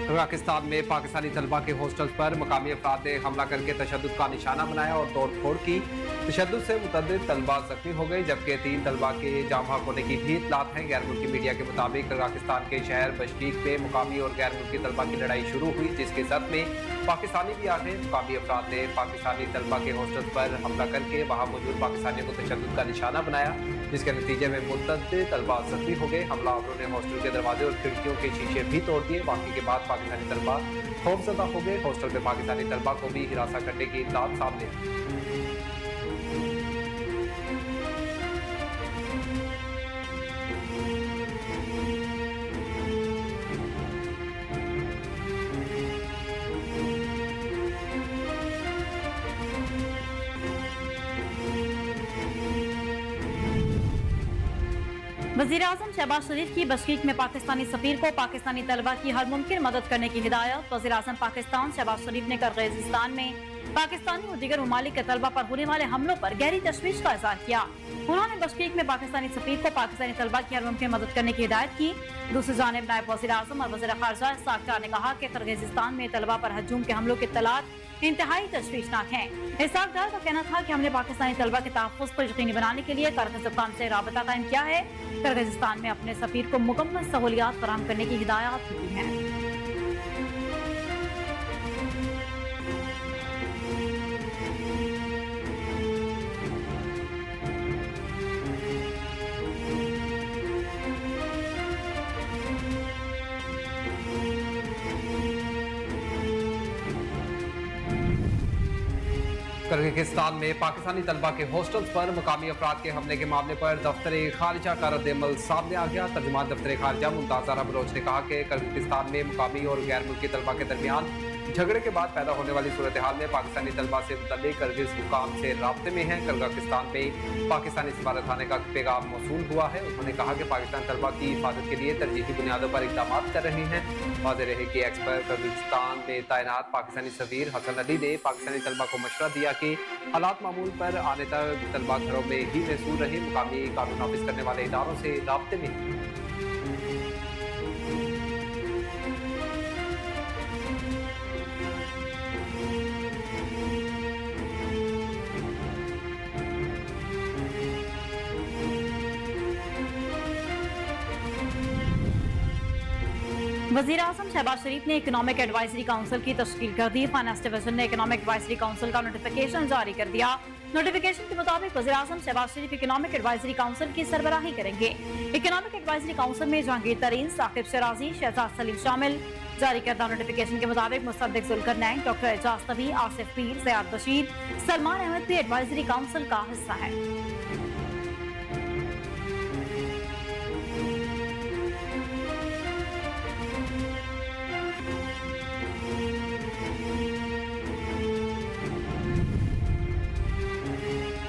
पाकिस्तान में पाकिस्तानी तलबा के हॉस्टल्स पर मकामी अफराद ने हमला करके तशद्दुद का निशाना बनाया और तोड़ फोड़ की। तशद्दुद से मुतअद्दिद तलबा जख्मी हो गए, जबकि 3 तलबा के जाम हक होने की भी इत्तलात है। गैर मुल्की मीडिया के मुताबिक पाकिस्तान के शहर बशकीक में मुकामी और गैर मुल्की तलबा की लड़ाई शुरू हुई, जिसके जद में पाकिस्तानी भी आ गए। मुकामी अफराद ने पाकिस्तानी तलबा के हॉस्टल्स पर हमला करके वहाँ मौजूद पाकिस्तानियों को तशद्दुद का निशाना बनाया, जिसके नतीजे में मुतअद्दिद तलबा जख्मी हो गए। हमलावरों ने हॉस्टल के दरवाजे और खिड़कियों के शीशे भी तोड़ दिए। वाक़े के बाद पाकिस्तानी तलबा खौफजदा हो गए। हॉस्टल में पाकिस्तानी तलबा को भी हिरासत करने की इत्तलात सामने आई। वज़ीर-ए-आज़म शहबाज शरीफ की बशकीक में पाकिस्तानी सफीर को पाकिस्तानी तलबा की हर मुमकिन मदद करने की हिदायत। वज़ीर-ए-आज़म पाकिस्तान शहबाज शरीफ ने किर्गिज़स्तान में पाकिस्तानी और दीगर ममालिक के तलबा पर होने वाले हमलों पर गहरी तशवीश का इज़हार किया। उन्होंने बशकीक में पाकिस्तानी सफीर को पाकिस्तानी तलबा की हर मुमकिन मदद करने की हिदायत की। दूसरी जानिब नायब वज़ीर-ए-आज़म और वज़ीर ख़ारजा इस्हाक़ डार ने कहा कि किर्गिज़स्तान में तलबा पर हजूम के हमलों की इत्तलात इंतहाई तशवीशनाक हैं। इस्हाक़ डार का कहना था कि हमने पाकिस्तानी तलबा के तहफ़्फ़ुज़ को यकीनी बनाने के लिए किर्गिज़स्तान से राबता कायम किया है। किर्गिज़स्तान में अपने सफीर को मुकम्मल सहूलियात फराहम करने की हिदायत दी है। किर्गिज़स्तान में पाकिस्तानी तलबा के हॉस्टल्स पर मकामी अफराद के हमले के मामले पर दफ्तर खारिजा का रद्द-ए-अमल सामने आ गया। तर्जुमान दफ्तर खारिजा मुमताज़ ज़हरा बलोच ने कहा कि किर्गिज़स्तान में मुकामी और गैर मुल्की तलबा के दरमियान झगड़े के बाद पैदा होने वाली सूरत हाल में पाकिस्तानी तलबा से मुतल्लिक़ किर्गिज़ हुकाम से राब्ते में हैं। किर्गिज़स्तान में पाकिस्तानी सफारतखाने का पैगाम मौसूल हुआ है। उन्होंने कहा कि पाकिस्तान तलबा की हिफाजत के लिए तरजीही बुनियादों पर इक़दाम कर रहे हैं। वाज़ेह रहे कि एक्स पर किर्गिज़स्तान में तैनात पाकिस्तानी सफ़ीर हसन अली ने पाकिस्तानी तलबा को मशवरा दिया कि हालात मामूल पर आने तक तलबा घरों में ही महसूल रहे, मुकामी कानून नाफिज करने वाले इदारों से राब्ते में। वज़ीर-ए-आज़म शहबाज शरीफ ने इकोनॉमिक एडवाइजरी काउंसिल की तश्कील कर दी। फाइनेंस डिवीजन ने इकोनॉमिक एडवाइजरी काउंसिल का नोटिफिकेशन जारी कर दिया। नोटिफिकेशन के मुताबिक वज़ीर-ए-आज़म शहबाज शरीफ इकोनॉमिक एडवाइजरी काउंसिल की सरबराही करेंगे। इकोनॉमिक एडवाइजरी काउंसिल में जहांगीर तरीन, साकिब शराजी, शहजाद सलीम शामिल। जारी करदा नोटिफिकेशन के मुताबिक मुसद्दिक जुल्करनैन, डॉक्टर एजाज तबी, आसिफ पीर, ज़ियाद बशीर, सलमान अहमद भी एडवाइजरी काउंसिल का हिस्सा है।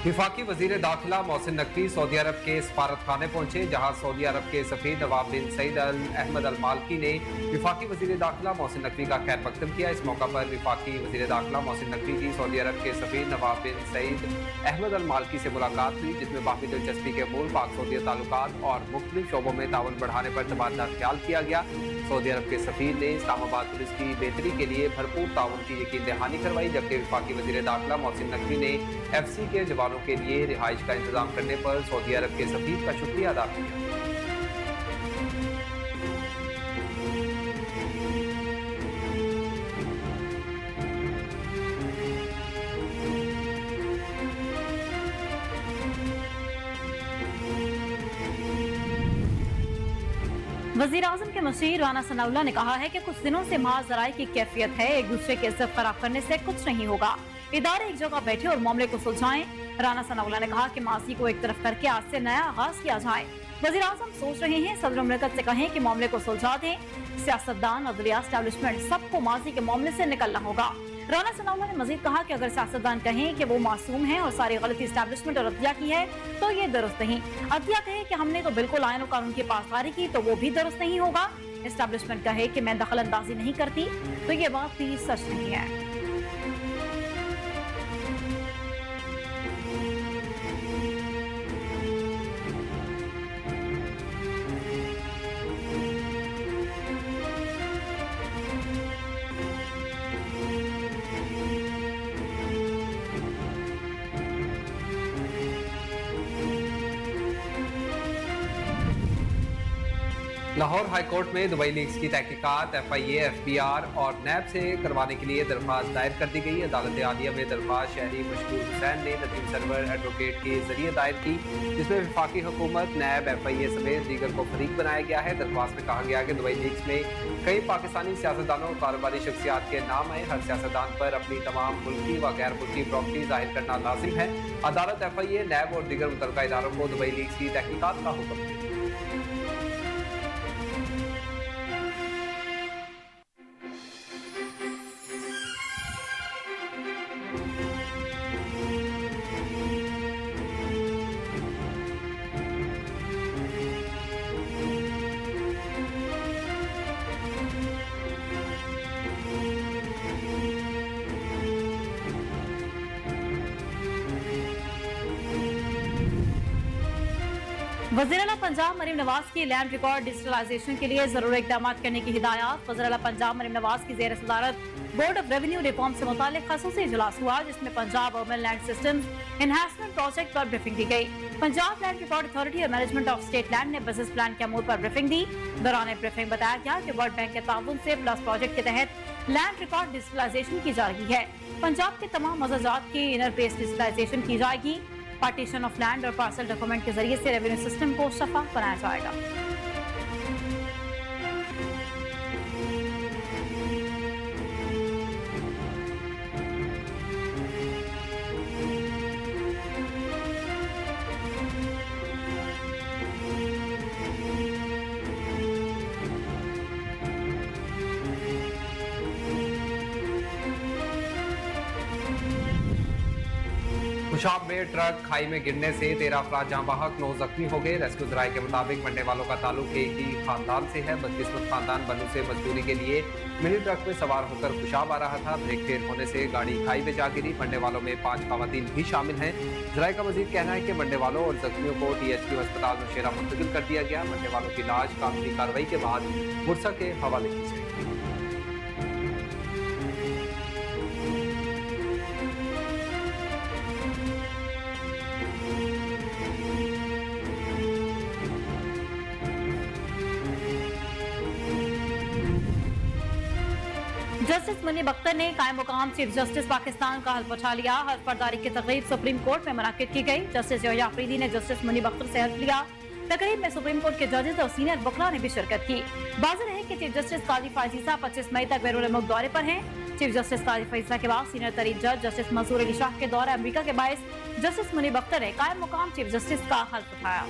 विफाकी वजीर दाखिला मोहसिन नकवी सऊदी अरब के सफारत खाने पहुंचे, जहां सऊदी अरब के सफीर नवाब बिन सईद अल अहमद अल मालकी ने विफाकी वजीर दाखिला मोहसिन नकवी का खैर मकदम किया। इस मौका पर विफाकी वजीर दाखिला मोहसिन नकवी की सऊदी अरब के सफीर नवाब बिन सईद अहमद अल मालकी से मुलाकात हुई, जिसमें बाकी दिलचस्पी के मूल पाक सऊदी ताल्लुकात और मुख्तलिफ शोबों में ताउन बढ़ाने पर तबादला ख्याल किया गया। सऊदी अरब के सफीर ने इस्लामाबाद पुलिस की बेहतरी के लिए भरपूर ताउन की यकीन दहानी करवाई, जबकि विफाकी वजीर दाखिला मोहसिन नकवी ने FC के जवानों के लिए रिहाइश का इंतजाम करने पर सऊदी अरब के सफीर का शुक्रिया अदा किया। वज़ीर-ए-आज़म के मशीर राना सनाउल्लाह ने कहा है कि कुछ दिनों से माल ज़राए की कैफियत है, एक दूसरे की इज्जत खराब करने से कुछ नहीं होगा। इदारे एक जगह बैठे और मामले को सुलझाएं। राना सनाउल्लाह ने कहा कि माजी को एक तरफ करके आज से नया आगाज किया जाए। वज़ीर-ए-आज़म सोच रहे हैं सदर मुमलिकत से कहें कि मामले को सुलझा दें। सियासतदान, अदलिया, एस्टेब्लिशमेंट सबको माजी के मामले से निकलना होगा। राना सनाउल्लाह ने मजीद कहा कि अगर सियासतदान कहें कि वो मासूम है और सारी गलती एस्टेब्लिशमेंट और अदलिया की है तो ये दुरुस्त नहीं। अदलिया कहे कि हमने तो बिल्कुल आयन और कानून की पासदारी की तो वो भी दुरुस्त नहीं होगा। एस्टेब्लिशमेंट कहे कि मैं दखल अंदाजी नहीं करती तो ये बात भी सच नहीं है। लाहौर हाईकोर्ट में दुबई लीक्स की तहकीकात FIA, FBR और नैब से करवाने के लिए दरख्वास्त दायर कर दी गई। अदालत आलिया में दरख्वास्त शहरी मशहूर हुसैन ने नदीम सरवर एडवोकेट के जरिए दायर की, जिसमें वफाकी हुकूमत, नैब, FIA समेत दीगर को फरीक बनाया गया है। दरख्वास्त में कहा गया कि दुबई लीक्स में कई पाकिस्तानी सियासतदानों और कारोबारी शख्सियात के नाम आए। हर सियासतदान पर अपनी तमाम मुल्की व गैर मुल्की प्रॉपर्टी जाहिर करना लाजिम है। अदालत FIA, नैब और दीगर मुतल्लिका इदारों को दुबई लीक्स की तहकीकात का हुक्म दिया। वज़ीर आला पंजाब मरीम नवाज की लैंड रिकॉर्ड डिजिटलाइजेशन के लिए जरूरी इकदाम करने की हिदायत। वज़ीर आला पंजाब मरीम नवाज की ज़ेर सदारत बोर्ड ऑफ रेवेन्यू रिफॉर्म से मुतालिक खसूसी इजलास हुआ, जिसमें Punjab urban land systems enhancement project पर ब्रीफिंग दी गई। पंजाब लैंड रिकॉर्ड अथॉरिटी और मैनेजमेंट ऑफ स्टेट लैंड ने बिजनेस प्लान के अमूर पर ब्रीफिंग दी। दौरान ब्रीफिंग बताया गया कि वर्ल्ड बैंक के ताउन से प्लस प्रोजेक्ट के तहत लैंड रिकॉर्ड डिजिटलाइजेशन की जा रही है। पंजाब के तमाम मज़ाजात की इनर बेस डिजिटलाइजेशन की जाएगी। पार्टीशन ऑफ लैंड और पार्सल डॉक्यूमेंट के जरिए से रेवेन्यू सिस्टम को शफाफ बनाया जाएगा। खुशाब में ट्रक खाई में गिरने से 13 अफराद जहां बहक, 9 जख्मी हो गए। रेस्क्यू जराये के मुताबिक मरने वालों का ताल्लुक एक ही खानदान से है। बदकिस्मत खानदान बनू से मजदूरी के लिए मिनी ट्रक में सवार होकर खुशाब आ रहा था। ब्रेक फेल होने से गाड़ी खाई में जा गिरी। मरने वालों में 5 खवातीन भी शामिल हैं। जराये का मजीद कहना है कि मरने वालों और जख्मियों को THQ अस्पताल नौशेरा मुंतकिल कर दिया गया। मरने वालों की लाश कानूनी कार्रवाई के बाद मुर्सा के हवाले की जाएगी। जस्टिस मुनीब अख्तर ने कायम मुकाम चीफ जस्टिस पाकिस्तान का हल्फ उठा लिया। हल्फ बर्दारी की तकरीब सुप्रीम कोर्ट में मुनक्किद की गई। जस्टिस जोया अफरीदी ने जस्टिस मुनीब अख्तर से हल्फ लिया। तकरीब में सुप्रीम कोर्ट के जजेस और सीनियर वकला ने भी शिरकत की। वाज़ेह है कि चीफ जस्टिस काजी फायजीसा 25 मई तक बैरून मुल्क दौरे पर हैं। चीफ जस्टिस काजी फायजीसा के बाद सीनियर तरीन जज जस्टिस मंसूर अली शाह के दौरे अमेरिका के बायस जस्टिस मुनीब अख्तर ने कायम मुकाम चीफ जस्टिस का हल्फ उठाया।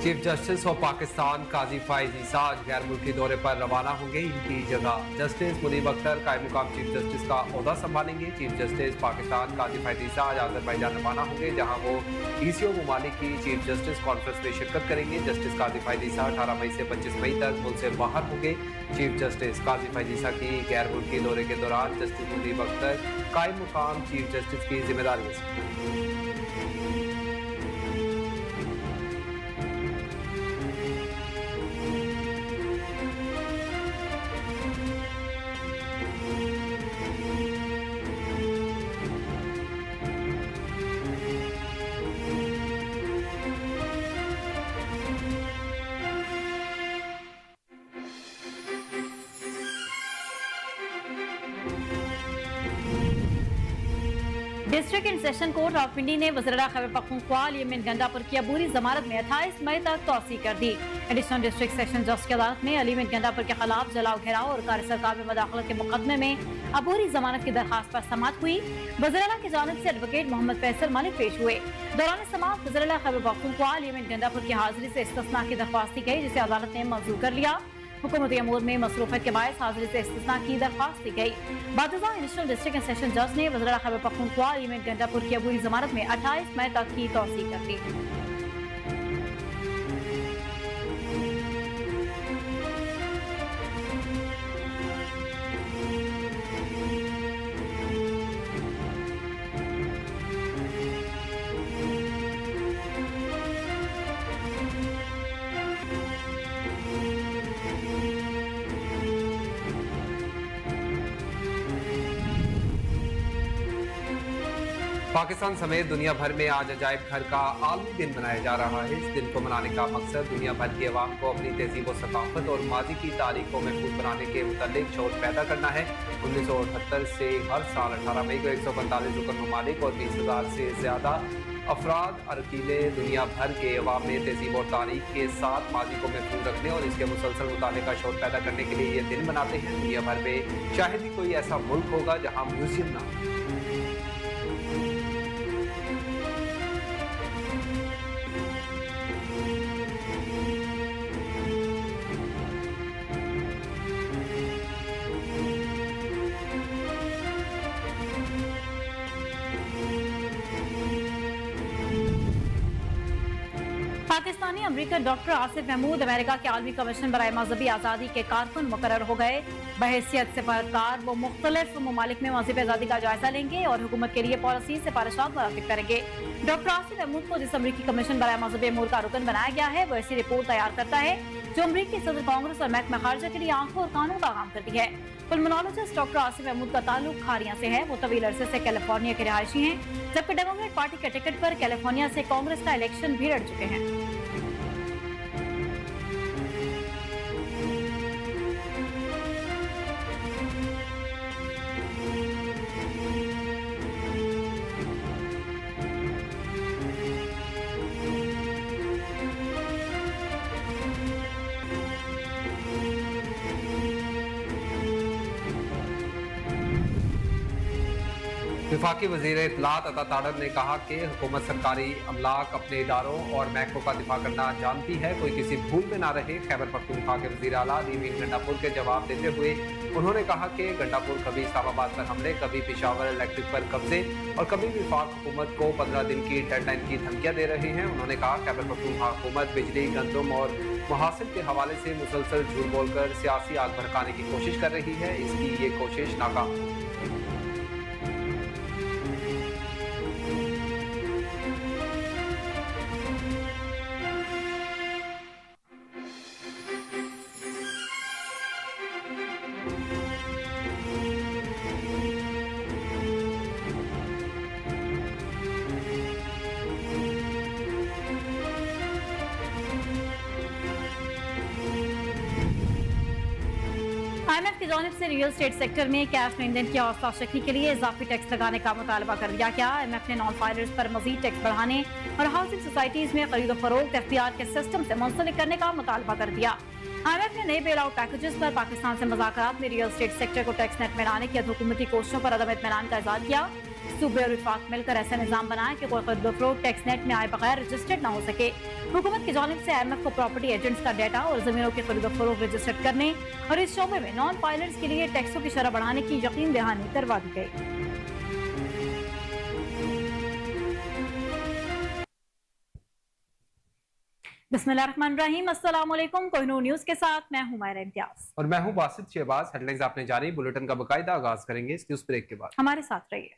चीफ जस्टिस ऑफ पाकिस्तान काजी फाइज ईसा आज गैर मुल्की दौरे पर रवाना होंगे। इनकी जगह जस्टिस मुनीब अख्तर कायम मुकाम चीफ जस्टिस का ओहदा संभालेंगे। चीफ जस्टिस पाकिस्तान काजी फाइज ईसा आज अजरबैजान रवाना होंगे, जहां वो ECO ममालिक की चीफ जस्टिस कॉन्फ्रेंस में शिरकत करेंगे। जस्टिस काजी फाइज ईसा 18 मई से 25 मई तक मुल्क से बाहर होंगे। चीफ जस्टिस काजी फाइज ईसा की गैर मुल्की दौरे के दौरान जस्टिस मुनीब अख्तर कायम मुकाम चीफ जस्टिस की जिम्मेदारी संभालेंगे। District and session court Rawalpindi ने वज़ीर आला खैबर पख्तूनख्वा अलीमिन गंडापुर की अबूरी जमानत में 28 मई तक तौसी कर दी। एडिशनल डिस्ट्रिक्ट सेशन जज की अदालत ने अलीमिन गंडापुर के खिलाफ जलाओ घेराव और कार्य सरकार में मुदाखलत के मुकदमे में अबूरी जमानत की दरखास्त पर समाअत हुई। वज़ीर आला की जानिब से एडवोकेट मोहम्मद फैसल मलिक पेश हुए। दौरान समाअत वज़ीर आला खैबर पख्तूनख्वा अलीमिन गंडापुर की हाजिरी से इस्तिस्ना की दरख्वास्त दी गई, जिसे अदालत ने मंजूर कर लिया। हुकूमती अमूर में मसरूफियत के बायस हाजिरी से इस्तिस्ना की दरख्वास्त दी गई। बादशाह एडिशनल डिस्ट्रिक्ट एंड सेशन जज ने वज़ीर आला खैबर पख्तूनख्वा अलीमिन गंडापुर की अबूरी जमानत में 28 मई तक की तौसी कर दी। पाकिस्तान समेत दुनिया भर में आज अजायब घर का आलमी दिन मनाया जा रहा है। इस दिन को मनाने का मकसद दुनिया भर की आवाम को अपनी तहजीब व सकाफत और माजी की तारीख को महफूज बनाने के मुतालिक शोर पैदा करना है। 1978 से हर साल 18 मई को 145 रुकन ममालिक और 20,000 से ज्यादा अफराद अरकीले दुनिया भर के अवाम में तहजीब और तारीख के साथ माजी को महफूज रखने और इसके मुसलसल मुताले का शोर पैदा करने के लिए ये दिन मनाते हैं। दुनिया भर में शायद ही कोई ऐसा मुल्क होगा जहाँ म्यूजियम ना हो। Pakistani American doctor Asif Mahmood America के आलमी कमीशन बराए मजहबी आज़ादी के कारकुन मुकर्रर हो गए। बहैसियत सिफारतकार वो मुख्तलिफ ममालिक में मजहबी आज़ादी का जायजा लेंगे और हुकूमत के लिए पॉलिसी सिफारिशात मुनाफिक करेंगे। डॉक्टर आसिफ महमूद को जिस अमरीकी कमीशन बराए मजहबी अमूर का रुकन बनाया गया है वो ऐसी रिपोर्ट तैयार करता है जो अमरीकी सदर कांग्रेस और महकमा खारजा के लिए आंखों और कानों का काम करती है। पुलमोनोलॉजिस्ट डॉक्टर आसिफ महमूद का ताल्लुक खारिया से है। वो तवील अरसे से कैलिफोर्निया के रिहायशी हैं, जबकि डेमोक्रेट पार्टी के टिकट पर कैलिफोर्निया से कांग्रेस का इलेक्शन भी लड़ चुके हैं। वफाकी वज़ीर इत्तलात अता ताड़र ने कहा कि हुकूमत सरकारी अमलाक अपने इदारों और महकमों का दिफा करना जानती है, कोई किसी भूल में ना रहे। खैबर पख्तूनख्वा के वज़ीर आला नीवीन गंडापुर के जवाब देते हुए उन्होंने कहा कि गंडापुर कभी इस्लामाबाद पर हमले, कभी पेशावर इलेक्ट्रिक पर कब्जे और कभी विफाक हुकूमत को 15 दिन की डेडलाइन की धमकियां दे रहे हैं। उन्होंने कहा खैबर पख्तूनख्वा हुकूमत बिजली, गंदम और मुहासिल के हवाले से मुसलसल झूठ बोलकर सियासी आग भड़काने की कोशिश कर रही है। इसकी ये कोशिश नाकाम। IMF की जानिब से रियल एस्टेट सेक्टर में कैश लेन देन की हौसला शक्ति के लिए इजाफी टैक्स लगाने का मुतालबा कर दिया गया। IMF ने नॉन फाइलर्स पर मजीद टैक्स बढ़ाने और हाउसिंग सोसाइटीज में खरीदो फरोख्त एख्तियार के सिस्टम से मुंसलिक करने का मुतालबा कर दिया। IMF ने नए बेल आउट पैकेजेस पर पाकिस्तान से मुज़ाकरात में रियल एस्टेट सेक्टर को टैक्स नेट में लाने की हुकूमती कोशिशों पर अदम इत्मीनान का इज़हार किया। सूबे और विफाक मिलकर ऐसा निजाम बनाए कि कोई खरीदो फरोख्त टैक्स नेट में आए बगैर रजिस्टर्ड न हो सके। हुकूमत की जानिब से IMF को प्रॉपर्टी एजेंट्स का डाटा और जमीनों की खरीदो फरोख्त रजिस्टर्ड करने और इस शोबे में नॉन फाइलर्स के लिए टैक्सों की शरह बढ़ाने की यकीन दहानी करवा दी गई। बिस्मिल्लाहिर्रहमानिर्रहीम, अस्सलाम वालेकुम। कोहिनूर न्यूज़ के साथ मैं हूं मायरा इम्तियाज और मैं हूं बासित शहबाज। हेडलाइंस आपने जानी, बुलेटिन का बाकायदा आगाज करेंगे इस न्यूज़ ब्रेक के बाद। हमारे साथ रहिए।